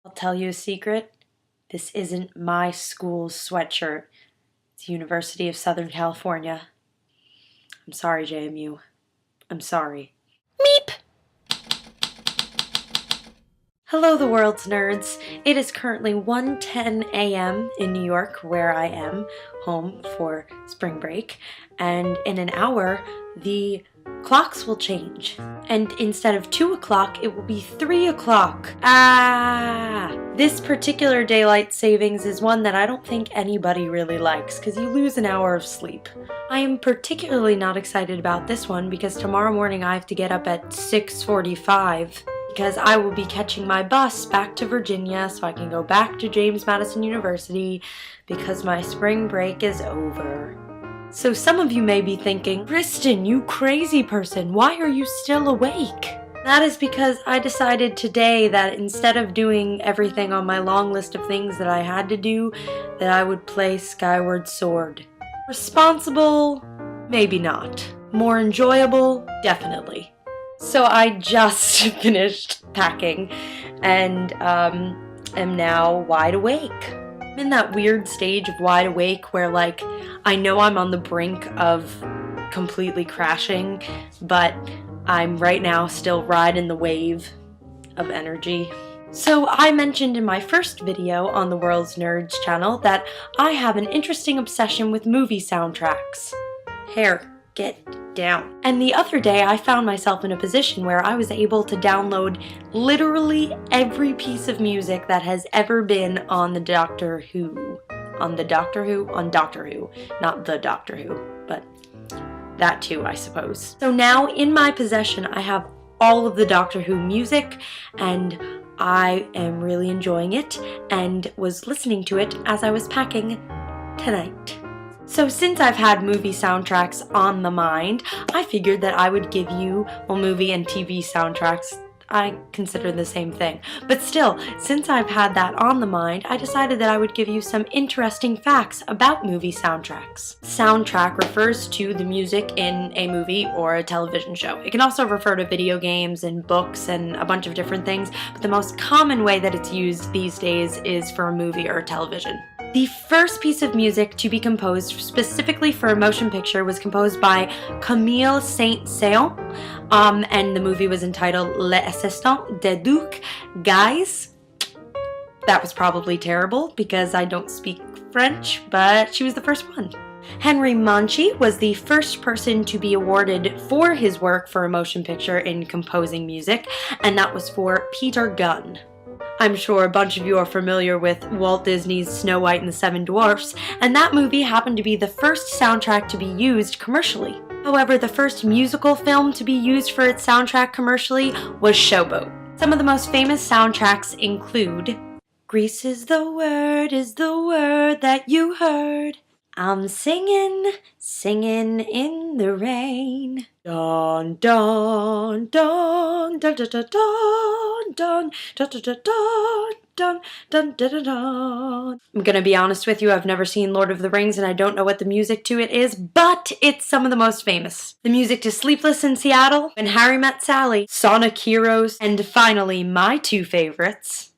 I'll tell you a secret. This isn't my school's sweatshirt. It's University of Southern California. I'm sorry, JMU. I'm sorry. Meep! Hello, the world's nerds. It is currently 1:10 a.m. in New York, where I am home for spring break, and in an hour, the clocks will change. And instead of 2 o'clock, it will be 3 o'clock. This particular daylight savings is one that I don't think anybody really likes, because you lose an hour of sleep. I am particularly not excited about this one because tomorrow morning I have to get up at 6:45. Because I will be catching my bus back to Virginia so I can go back to James Madison University because my spring break is over. So some of you may be thinking, Kristen, you crazy person, why are you still awake? That is because I decided today that instead of doing everything on my long list of things that I had to do, that I would play Skyward Sword. Responsible? Maybe not. More enjoyable? Definitely. So I just finished packing and am now wide awake. I'm in that weird stage of wide awake where like I know I'm on the brink of completely crashing, but I'm right now still riding the wave of energy. So I mentioned in my first video on the World's Nerds channel that I have an interesting obsession with movie soundtracks. Hair, get down. And the other day I found myself in a position where I was able to download literally every piece of music that has ever been on the Doctor Who. On Doctor Who, not the Doctor Who, but that too, I suppose. So now in my possession I have all of the Doctor Who music, and I am really enjoying it and was listening to it as I was packing tonight. So since I've had movie soundtracks on the mind, I figured that I would give you, well, movie and TV soundtracks, I consider the same thing. But still, since I've had that on the mind, I decided that I would give you some interesting facts about movie soundtracks. Soundtrack refers to the music in a movie or a television show. It can also refer to video games and books and a bunch of different things, but the most common way that it's used these days is for a movie or television. The first piece of music to be composed specifically for a motion picture was composed by Camille Saint-Saëns, and the movie was entitled L'Assistant de Duc. Guys, that was probably terrible because I don't speak French, but she was the first one. Henry Mancini was the first person to be awarded for his work for a motion picture in composing music, and that was for Peter Gunn. I'm sure a bunch of you are familiar with Walt Disney's Snow White and the Seven Dwarfs, and that movie happened to be the first soundtrack to be used commercially. However, the first musical film to be used for its soundtrack commercially was Showboat. Some of the most famous soundtracks include Grease is the word that you heard. I'm singing, singing in the rain. Dun dun dun dun dun dun dun dun dun dun dun dun dun. I'm gonna be honest with you, I've never seen Lord of the Rings and I don't know what the music to it is, but it's some of the most famous. The music to Sleepless in Seattle, When Harry Met Sally, Sonic Heroes, and finally my two favorites.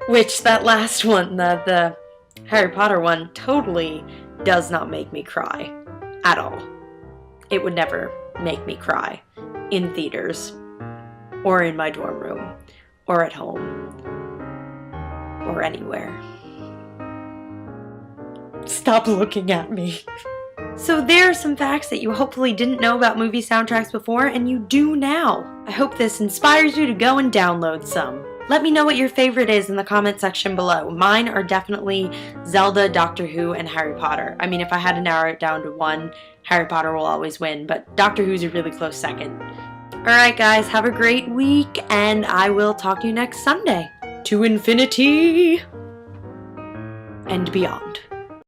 Which, that last one, the Harry Potter one, totally does not make me cry. At all. It would never make me cry. In theaters. Or in my dorm room. Or at home. Or anywhere. Stop looking at me. So there are some facts that you hopefully didn't know about movie soundtracks before, and you do now. I hope this inspires you to go and download some. Let me know what your favorite is in the comment section below. Mine are definitely Zelda, Doctor Who, and Harry Potter. I mean, if I had to narrow it down to one, Harry Potter will always win, but Doctor Who's a really close second. Alright guys, have a great week, and I will talk to you next Sunday. To infinity and beyond.